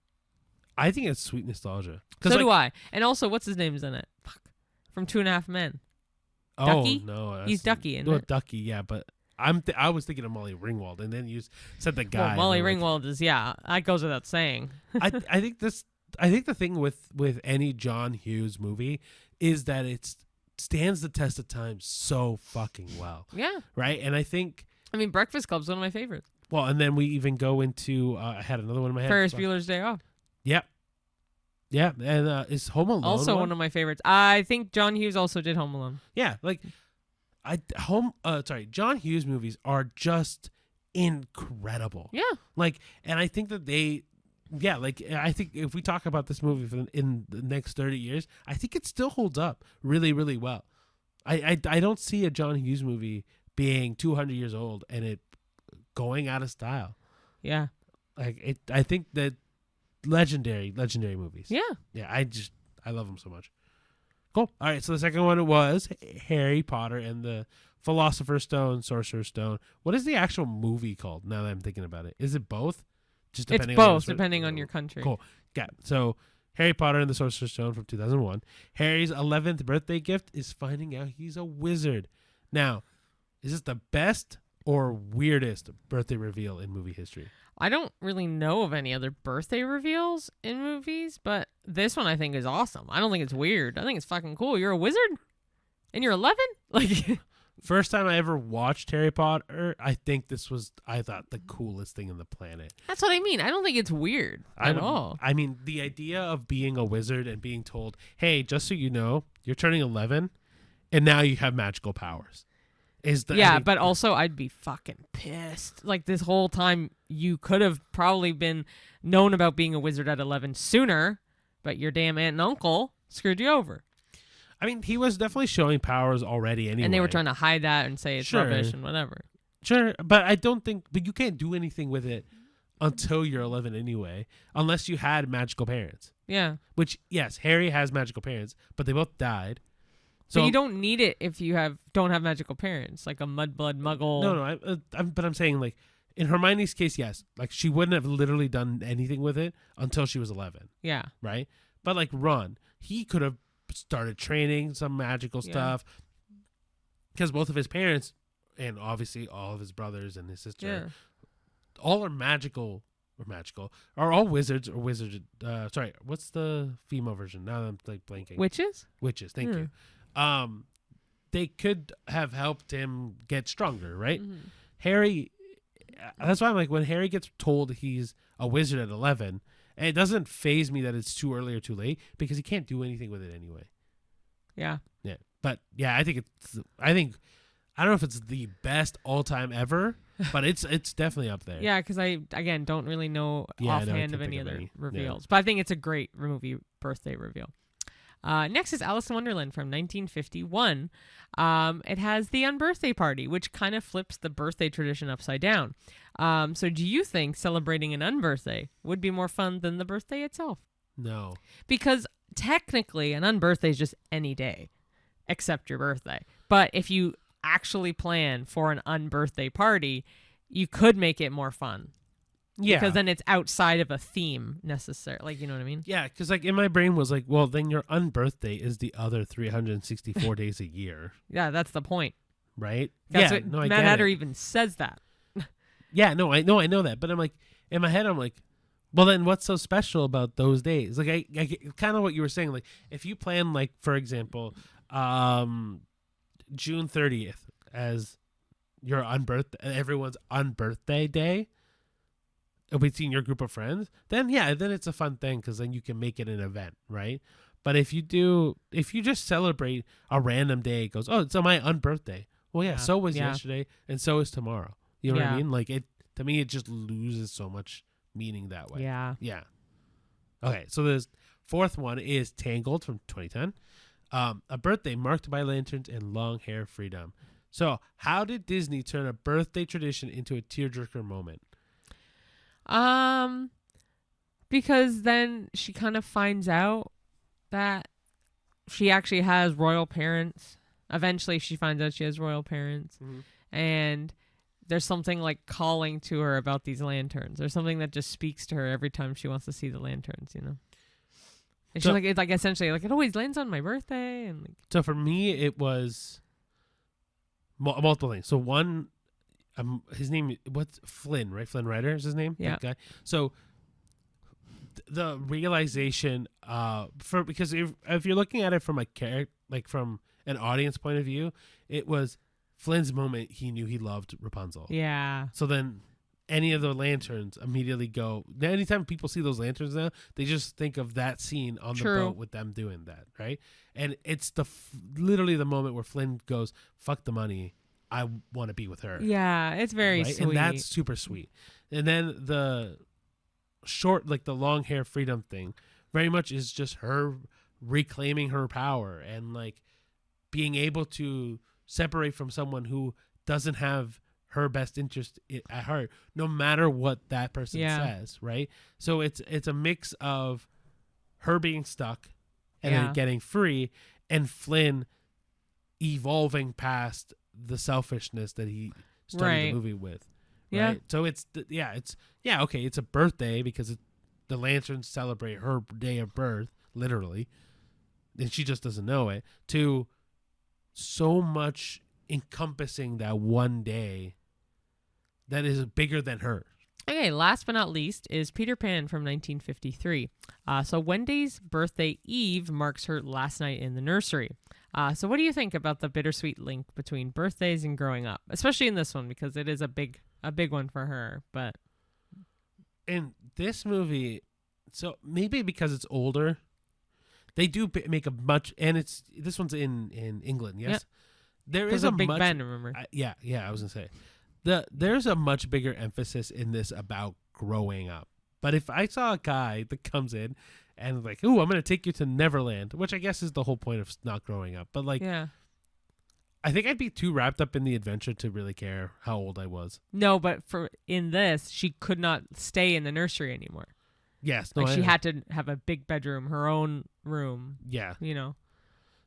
I think it's sweet nostalgia. So do I. And also, what's his name is in it? Fuck. From 2.5 Men. Ducky? Oh, no. He's Ducky in it. Ducky, yeah, but I was thinking of Molly Ringwald, and then you said the guy. Well, Molly Ringwald is, that goes without saying. I think the thing with any John Hughes movie is that it stands the test of time so fucking well. Yeah. Right? And I think... Breakfast Club's one of my favorites. Well, and then we even go into... I had another one in my head. Ferris Bueller's Day Off. Yep. Yeah, and is Home Alone also one of my favorites. I think John Hughes also did Home Alone. Yeah, like John Hughes movies are just incredible. Yeah. Like, and I think that I think if we talk about this movie in the next 30 years, I think it still holds up really, really well. I don't see a John Hughes movie being 200 years old and it going out of style. Yeah. Like I think that legendary movies. Yeah. Yeah, I love them so much. Cool. All right, so the second one was Harry Potter and the Philosopher's Stone, Sorcerer's Stone. What is the actual movie called now that I'm thinking about it? Is it both? It's both, depending on your country. Cool. Yeah. So Harry Potter and the Sorcerer's Stone from 2001. Harry's 11th birthday gift is finding out he's a wizard. Now, is this the best or weirdest birthday reveal in movie history? I don't really know of any other birthday reveals in movies, but this one I think is awesome. I don't think it's weird. I think it's fucking cool. You're a wizard? And you're 11? Like... First time I ever watched Harry Potter, I think this was, I thought, the coolest thing on the planet. That's what I mean. I don't think it's weird at all. I mean, the idea of being a wizard and being told, hey, just so you know, you're turning 11, and now you have magical powers. But also I'd be fucking pissed. Like, this whole time, you could have probably been known about being a wizard at 11 sooner, but your damn aunt and uncle screwed you over. I mean, he was definitely showing powers already anyway. And they were trying to hide that and say it's rubbish and whatever. Sure, but you can't do anything with it until you're 11 anyway, unless you had magical parents. Yeah. Which, yes, Harry has magical parents, but they both died. So but you don't need it if you don't have magical parents, like a mudblood muggle. No, but I'm saying, like, in Hermione's case, yes. Like, she wouldn't have literally done anything with it until she was 11. Yeah. Right? But, like, Ron, he could have started training some magical stuff because both of his parents and obviously all of his brothers and his sister all are are all wizards or wizard sorry, what's the female version? Now I'm like blanking. Witches, thank you. They could have helped him get stronger, right? Mm-hmm. Harry, that's why I'm like, when Harry gets told he's a wizard at 11, and it doesn't faze me that it's too early or too late because he can't do anything with it anyway. Yeah. Yeah. But yeah, I don't know if it's the best all time ever, but it's definitely up there. Yeah, because I, again, don't really know offhand of any other reveals. Yeah. But I think it's a great movie birthday reveal. Next is Alice in Wonderland from 1951. It has the unbirthday party, which kind of flips the birthday tradition upside down. So do you think celebrating an unbirthday would be more fun than the birthday itself? No. Because technically an unbirthday is just any day except your birthday. But if you actually plan for an unbirthday party, you could make it more fun. Yeah. Because then it's outside of a theme necessarily. Like, you know what I mean? Yeah, because like in my brain was like, well, then your unbirthday is the other 364 days a year. Yeah, that's the point. Right? That's yeah, what no, I Mad get Hatter it. even says that. Yeah, no, I know that. But I'm like, in my head, I'm like, well, then what's so special about those days? Like, I kind of what you were saying. Like, if you plan, like, for example, June 30th as your everyone's unbirthday day between your group of friends, then it's a fun thing because then you can make it an event, right? But if you just celebrate a random day, it goes, oh, it's on my unbirthday. Well, yeah, so was yesterday, and so is tomorrow. You know what I mean? Like, to me, it just loses so much meaning that way. Yeah. Yeah. Okay, so the fourth one is Tangled from 2010. A birthday marked by lanterns and long hair freedom. So, how did Disney turn a birthday tradition into a tearjerker moment? Because then she kind of finds out that she actually has royal parents. Eventually, she finds out she has royal parents. Mm-hmm. And there's something like calling to her about these lanterns. There's something that just speaks to her every time she wants to see the lanterns, you know? And she's like, it's like essentially like, it always lands on my birthday. And like, so for me, it was multiple things. So one, his name, what's Flynn, right? Flynn Rider is his name? Yeah. That guy. So the realization, because if you're looking at it from a character, like from an audience point of view, it was Flynn's moment. He knew he loved Rapunzel. yeah. So then any of the lanterns immediately go. Anytime people see those lanterns now, they just think of that scene on the boat with them doing that, right? And it's literally the moment where Flynn goes, fuck the money. I want to be with her. Yeah, it's very right? sweet. And that's super sweet. And then the short, like the long hair freedom thing, very much is just her reclaiming her power and like being able to separate from someone who doesn't have her best interest at heart, no matter what that person says, right? So it's a mix of her being stuck and then getting free, and Flynn evolving past the selfishness that he started the movie with. Right? So it's it's a birthday because the lanterns celebrate her day of birth, literally, and she just doesn't know it. To so much encompassing that one day that is bigger than her. Okay, last but not least is Peter Pan from 1953. So Wendy's birthday eve marks her last night in the nursery. So what do you think about the bittersweet link between birthdays and growing up, especially in this one because it is a big one for her? But in this movie, so maybe because it's older, they do make a much, and this one's in England, yes. Yep. There is a Big Ben, remember? I was gonna say there's a much bigger emphasis in this about growing up. But if I saw a guy that comes in and like, "Ooh, I'm gonna take you to Neverland," which I guess is the whole point of not growing up, but like, I think I'd be too wrapped up in the adventure to really care how old I was. No, but in this, she could not stay in the nursery anymore. Yes, no, like she had to have a big bedroom, her own room. Yeah, you know.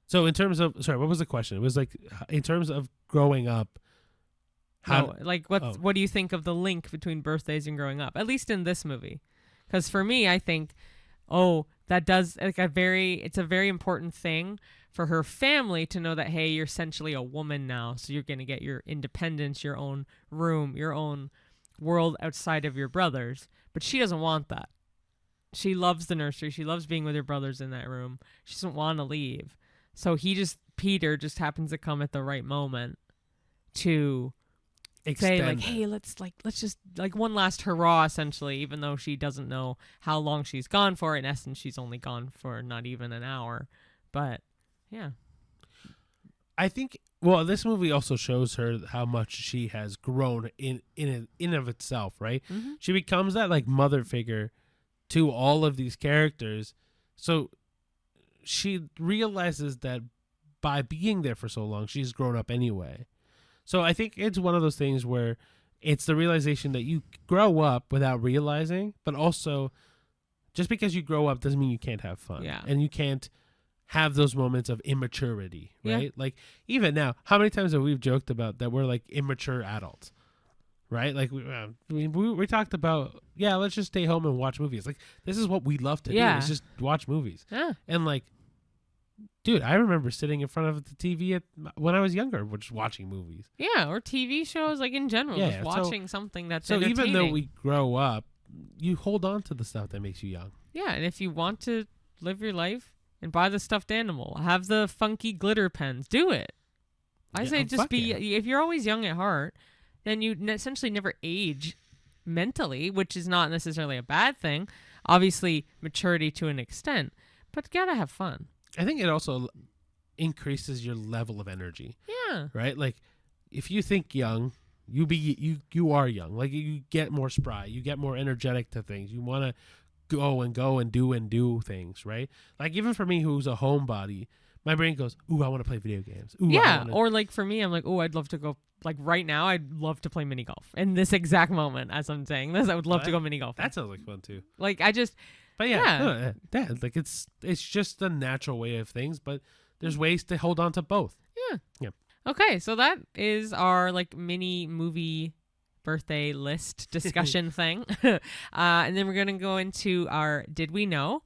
So in terms of, sorry, what was the question? It was like, in terms of growing up. What do you think of the link between birthdays and growing up? At least in this movie, because for me, I think, that does like it's a very important thing for her family to know that, hey, you're essentially a woman now, so you're gonna get your independence, your own room, your own world outside of your brothers. But she doesn't want that. She loves the nursery. She loves being with her brothers in that room. She doesn't want to leave. So Peter just happens to come at the right moment to say like, hey, let's just like one last hurrah, essentially, even though she doesn't know how long she's gone for. In essence, she's only gone for not even an hour. But yeah. I think, well, this movie also shows her how much she has grown in of itself, right? Mm-hmm. She becomes that like mother figure to all of these characters. So she realizes that by being there for so long, she's grown up anyway. So I think it's one of those things where it's the realization that you grow up without realizing, but also just because you grow up doesn't mean you can't have fun. Yeah. And you can't have those moments of immaturity, right? Yeah. Like even now, how many times have we joked about that we're like immature adults? right? Like we talked about, let's just stay home and watch movies. Like this is what we love to do, is just watch movies. Yeah. And like, dude, I remember sitting in front of the TV when I was younger, just watching movies. Yeah, or TV shows, like in general, just watching something that's entertaining. So even though we grow up, you hold on to the stuff that makes you young. Yeah, and if you want to live your life and buy the stuffed animal, have the funky glitter pens, do it. I say just be, if you're always young at heart, then you essentially never age mentally, which is not necessarily a bad thing. Obviously, maturity to an extent, but you gotta have fun. I think it also increases your level of energy. Yeah. Right? Like, if you think young, you are young. Like, you get more spry. You get more energetic to things. You want to go and do things, right? Like, even for me, who's a homebody, my brain goes, ooh, I want to play video games. Ooh, or like for me, I'm like, oh, I'd love to go. Like right now, I'd love to play mini golf. In this exact moment, as I'm saying this, I would love to go mini golf. That sounds like fun too. Like But like it's just the natural way of things. But there's ways to hold on to both. Yeah. Okay, so that is our like mini movie birthday list discussion thing, and then we're gonna go into our Did We Know?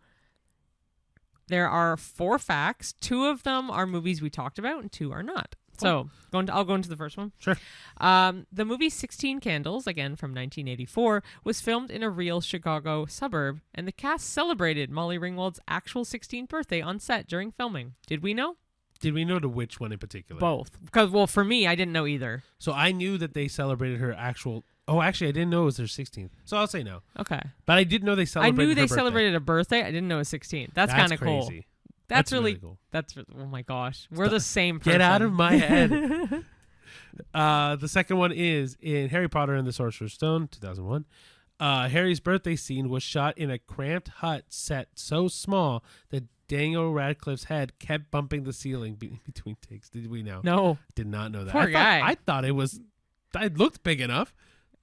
There are 4 facts. 2 of them are movies we talked about, and 2 are not. So I'll go into the first one. Sure. The movie 16 Candles, again from 1984, was filmed in a real Chicago suburb, and the cast celebrated Molly Ringwald's actual 16th birthday on set during filming. Did we know? Did we know to which one in particular? Both. Because, well, for me, I didn't know either. So I knew that they celebrated her actual... Oh, actually, I didn't know it was their 16th. So I'll say no. Okay. But I did know they celebrated I knew they her celebrated a birthday. I didn't know it was 16th. That's kind of cool. That's really cool. Oh my gosh. We're the same person. Get out of my head. The second one is in Harry Potter and the Sorcerer's Stone, 2001. Harry's birthday scene was shot in a cramped hut set so small that Daniel Radcliffe's head kept bumping the ceiling between takes. Did we know? No. Did not know that. Poor guy. I thought it looked big enough.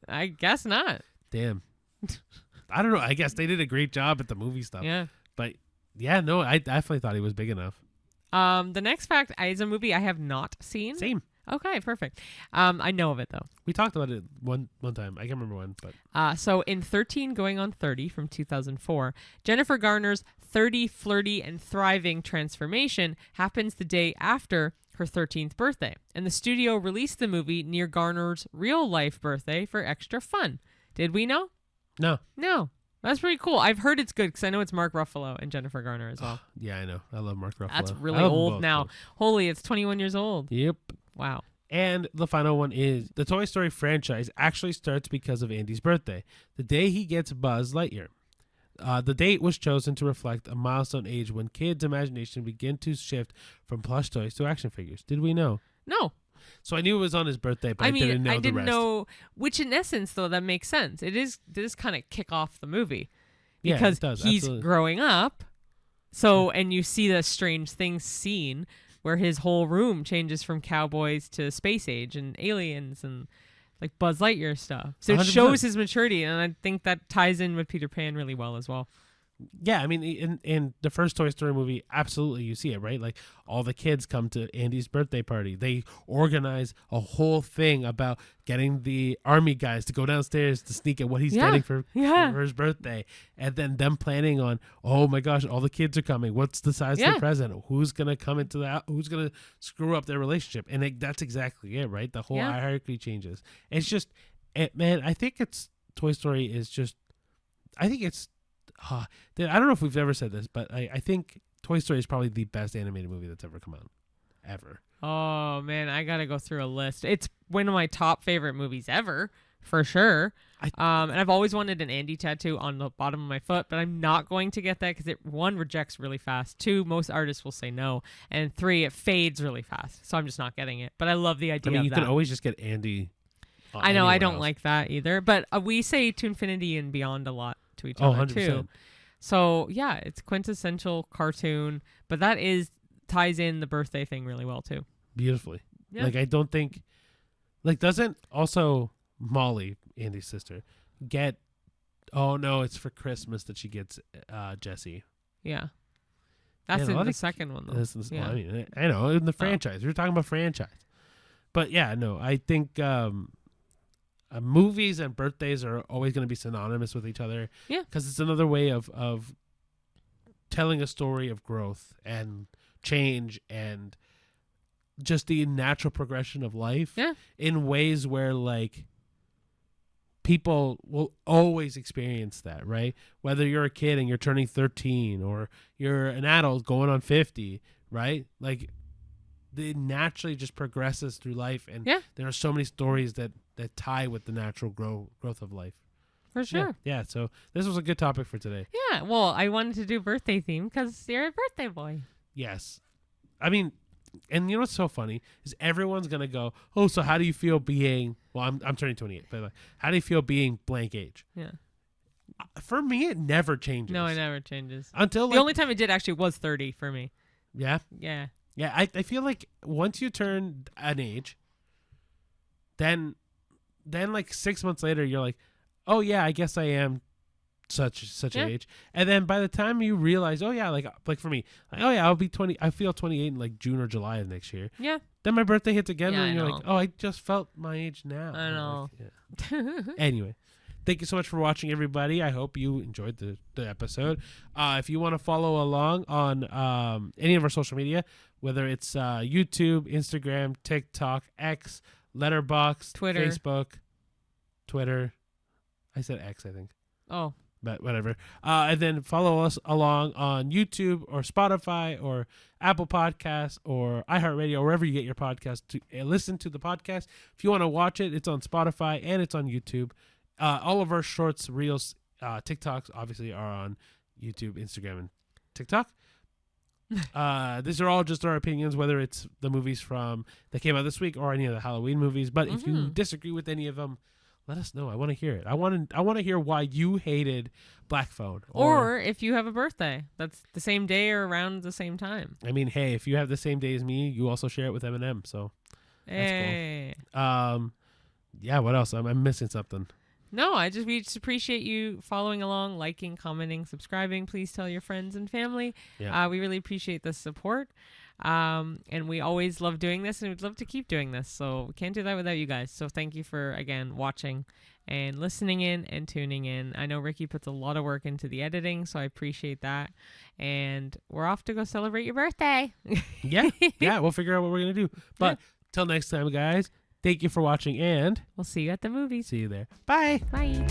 I guess not. Damn. I don't know. I guess they did a great job at the movie stuff. Yeah. But yeah, no, I definitely thought he was big enough. The next fact is a movie I have not seen. Same. Okay, perfect. I know of it though. We talked about it one time. I can't remember when, but so in 13 Going on 30 from 2004, Jennifer Garner's 30, flirty, and thriving transformation happens the day after her 13th birthday, and the studio released the movie near Garner's real-life birthday for extra fun. Did we know? No. That's pretty cool. I've heard it's good because I know it's Mark Ruffalo and Jennifer Garner as well. Yeah, I know. I love Mark Ruffalo. That's really old now. Both. Holy, it's 21 years old. Yep. Wow. And the final one is the Toy Story franchise actually starts because of Andy's birthday, the day he gets Buzz Lightyear. The date was chosen to reflect a milestone age when kids' imagination begin to shift from plush toys to action figures. Did we know? No. So I knew it was on his birthday, but I didn't know the rest. I didn't know, which in essence, though, that makes sense. It is kind of kick off the movie because he's absolutely growing up. So, and you see the strange things scene where his whole room changes from cowboys to space age and aliens and like Buzz Lightyear stuff. So 100%. It shows his maturity, and I think that ties in with Peter Pan really well as well. Yeah, I mean, in the first Toy Story movie, absolutely, you see it, right? Like, all the kids come to Andy's birthday party. They organize a whole thing about getting the army guys to go downstairs to sneak at what he's getting for his birthday. And then them planning on, oh my gosh, all the kids are coming. What's the size of the present? Who's going to come into who's going to screw up their relationship? And that's exactly it, right? The whole hierarchy changes. It's just, man, I think Toy Story is just, I think it's, I don't know if we've ever said this, but I think Toy Story is probably the best animated movie that's ever come out. Ever. Oh, man, I got to go through a list. It's one of my top favorite movies ever, for sure. And I've always wanted an Andy tattoo on the bottom of my foot, but I'm not going to get that because it, 1, rejects really fast. 2, most artists will say no. And 3, it fades really fast. So I'm just not getting it. But I love the idea of that. You can always just get Andy. I know, I don't like that either. But we say to infinity and beyond a lot to each other 100%. Too. So yeah, it's quintessential cartoon, but that ties in the birthday thing really well too. Beautifully. Yeah. Like I don't think, doesn't also Molly, Andy's sister, get? Oh no, it's for Christmas that she gets Jessie. Yeah, that's in the second one though. Well, I mean, I know in the franchise. We were talking about franchise, but yeah, no, I think movies and birthdays are always going to be synonymous with each other. Yeah. Because it's another way of telling a story of growth and change and just the natural progression of life. Yeah. In ways where, like, people will always experience that, right? Whether you're a kid and you're turning 13 or you're an adult going on 50, right? Like, it naturally just progresses through life. And there are so many stories that tie with the natural growth of life. For sure. Yeah. So this was a good topic for today. Yeah. Well, I wanted to do birthday theme because you're a birthday boy. Yes. I mean, and you know what's so funny is everyone's going to go, oh, so how do you feel being, well, I'm turning 28, but like, how do you feel being blank age? Yeah. For me, it never changes. No, it never changes. Until the only time it did actually was 30 for me. Yeah? Yeah. Yeah, I feel like once you turn an age, then like 6 months later, you're like, oh yeah, I guess I am such an age. And then by the time you realize, oh yeah, like for me, like, oh yeah, I'll be 20. I feel 28 in like June or July of next year. Yeah. Then my birthday hits again, Yeah, and you're I know. like, oh, I just felt my age now. I know. Like, yeah. Anyway, thank you so much for watching, everybody. I hope you enjoyed the episode. If you want to follow along on any of our social media, whether it's YouTube, Instagram, TikTok, X, Letterboxd, Twitter. Facebook, Twitter. I said X, I think. Oh. But whatever. And then follow us along on YouTube or Spotify or Apple Podcasts or iHeartRadio, wherever you get your podcast to listen to the podcast. If you want to watch it, it's on Spotify and it's on YouTube. All of our shorts, reels, TikToks obviously are on YouTube, Instagram, and TikTok. These are all just our opinions, whether it's the movies that came out this week or any of the Halloween movies. But if you disagree with any of them, let us know. I want to hear it. I want to hear why you hated Black Phone. Or if you have a birthday that's the same day or around the same time. I mean, hey, if you have the same day as me, you also share it with Eminem. So that's cool. Yeah. What else? I'm missing something. No, we just appreciate you following along, liking, commenting, subscribing. Please tell your friends and family. Yeah. We really appreciate the support. And we always love doing this, and we'd love to keep doing this. So we can't do that without you guys. So thank you for, again, watching and listening in and tuning in. I know Ricky puts a lot of work into the editing, so I appreciate that. And we're off to go celebrate your birthday. Yeah. We'll figure out what we're going to do. But till next time, guys, thank you for watching, and we'll see you at the movies. See you there. Bye. Bye.